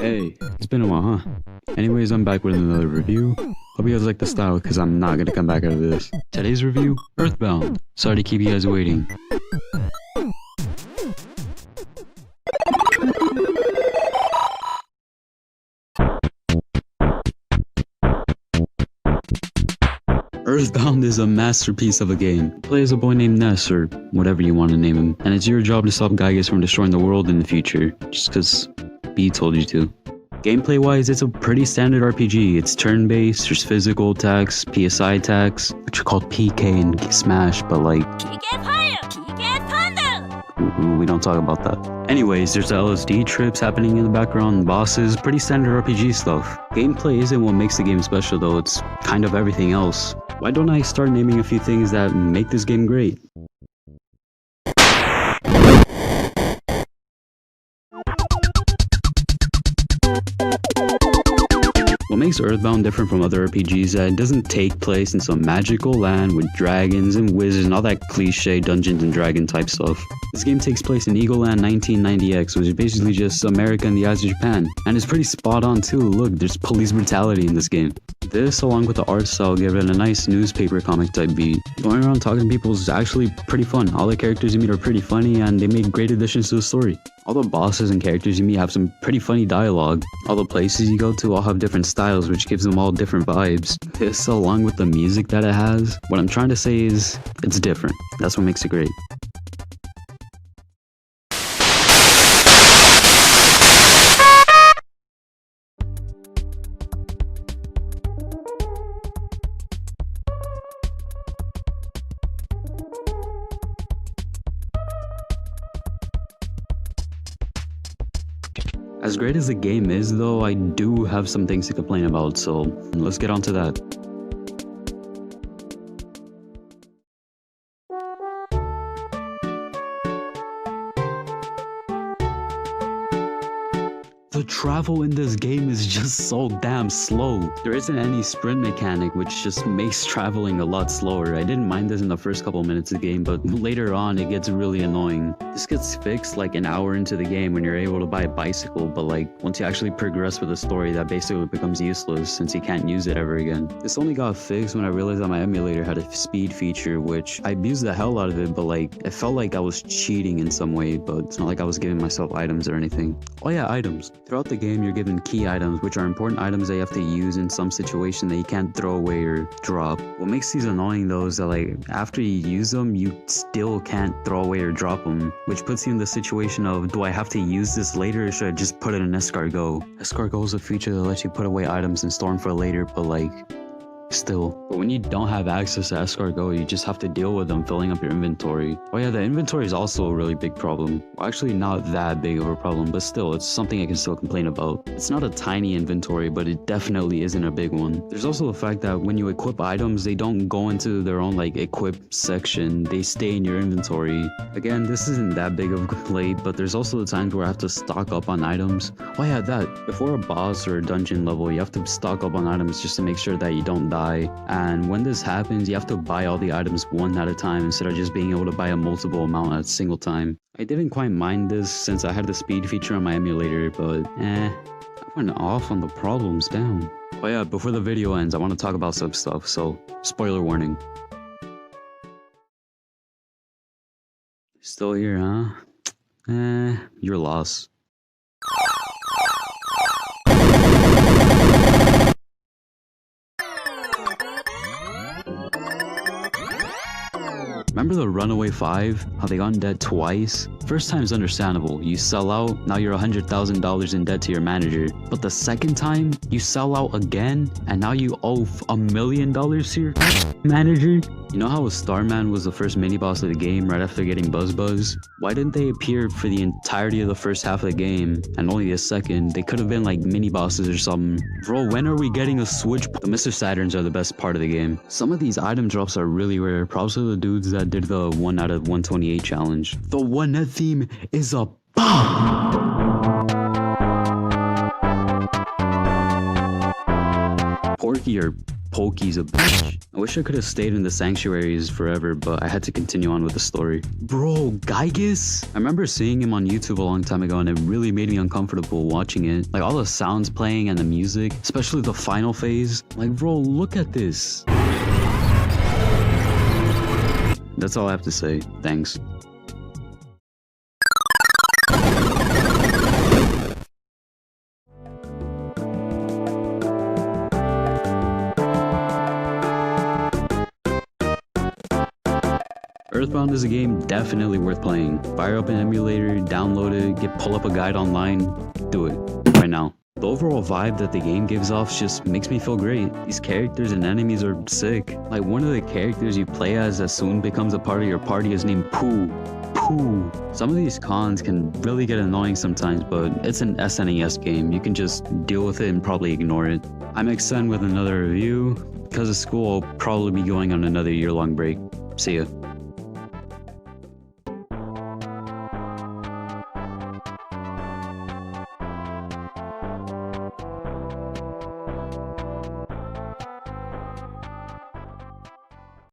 Hey, it's been a while, huh? Anyways, I'm back with another review. Hope you guys like the style, because I'm not gonna come back out of this. Today's review, Earthbound. Sorry to keep you guys waiting. Earthbound is a masterpiece of a game. Play as a boy named Ness, or whatever you want to name him, and it's your job to stop Gygas from destroying the world in the future, just because B told you to. Gameplay wise, it's a pretty standard RPG. It's turn-based, there's physical attacks, PSI attacks, which are called PK in Smash, but like, we don't talk about that. Anyways, there's LSD trips happening in the background, bosses, pretty standard RPG stuff. Gameplay isn't what makes the game special though, it's kind of everything else. Why don't I start naming a few things that make this game great? What makes Earthbound different from other RPGs is that it doesn't take place in some magical land with dragons and wizards and all that cliche Dungeons and Dragons type stuff. This game takes place in Eagle Land 1990X, which is basically just America in the eyes of Japan. And it's pretty spot on too. Look, there's police brutality in this game. This, along with the art style, give it a nice newspaper comic type beat. Going around talking to people is actually pretty fun. All the characters you meet are pretty funny and they made great additions to the story. All the bosses and characters you meet have some pretty funny dialogue. All the places you go to all have different styles, which gives them all different vibes. This, along with the music that it has, what I'm trying to say is, it's different. That's what makes it great. As great as the game is though, I do have some things to complain about, so let's get on to that. The travel in this game is just so damn slow. There isn't any sprint mechanic, which just makes traveling a lot slower. I didn't mind this in the first couple minutes of the game, but later on it gets really annoying. This gets fixed like an hour into the game when you're able to buy a bicycle, but like once you actually progress with the story, that basically becomes useless since you can't use it ever again. This only got fixed when I realized that my emulator had a speed feature, which I abused the hell out of it, but like it felt like I was cheating in some way, but it's not like I was giving myself items or anything. Oh yeah, items. Throughout the game, you're given key items, which are important items that you have to use in some situation that you can't throw away or drop. What makes these annoying though is that like after you use them, you still can't throw away or drop them, which puts you in the situation of, do I have to use this later or should I just put it in escargot? Escargot is a feature that lets you put away items and store them for later, but like, still. But when you don't have access to escargot, you just have to deal with them filling up your inventory. Oh yeah, the inventory is also a really big problem. Well, actually not that big of a problem, but still, it's something I can still complain about. It's not a tiny inventory, but it definitely isn't a big one. There's also the fact that when you equip items, they don't go into their own like equip section, they stay in your inventory. Again, this isn't that big of a complaint, but there's also the times where I have to stock up on items. Oh yeah, that. Before a boss or a dungeon level, you have to stock up on items just to make sure that you don't die. And when this happens, you have to buy all the items one at a time instead of just being able to buy a multiple amount at a single time. I didn't quite mind this since I had the speed feature on my emulator, but I went off on the problems, damn. Oh yeah, before the video ends, I want to talk about some stuff, so spoiler warning. Still here, huh? Your loss. Remember the Runaway 5? How they got in debt twice? First time's understandable. You sell out, now you're $100,000 in debt to your manager. But the second time, you sell out again, and now you owe $1 million to your manager? You know how Starman was the first mini-boss of the game right after getting Buzz? Why didn't they appear for the entirety of the first half of the game, and only the second? They could have been like mini-bosses or something. Bro, when are we getting a Switch? The Mr. Saturns are the best part of the game. Some of these item drops are really rare. Props to the dudes that did the 1 out of 128 challenge. The one net theme is a bomb! Porky or Pokey's a bitch. I wish I could have stayed in the sanctuaries forever, but I had to continue on with the story. Bro, Gygus? I remember seeing him on YouTube a long time ago and it really made me uncomfortable watching it. Like all the sounds playing and the music, especially the final phase. Like bro, look at this. That's all I have to say. Thanks. Earthbound is a game definitely worth playing. Fire up an emulator, download it, pull up a guide online, do it right now. The overall vibe that the game gives off just makes me feel great. These characters and enemies are sick. Like one of the characters you play as that soon becomes a part of your party is named Pooh. Pooh. Some of these cons can really get annoying sometimes, but it's an SNES game. You can just deal with it and probably ignore it. I'm excited with another review. Because of school, I'll probably be going on another year-long break. See ya.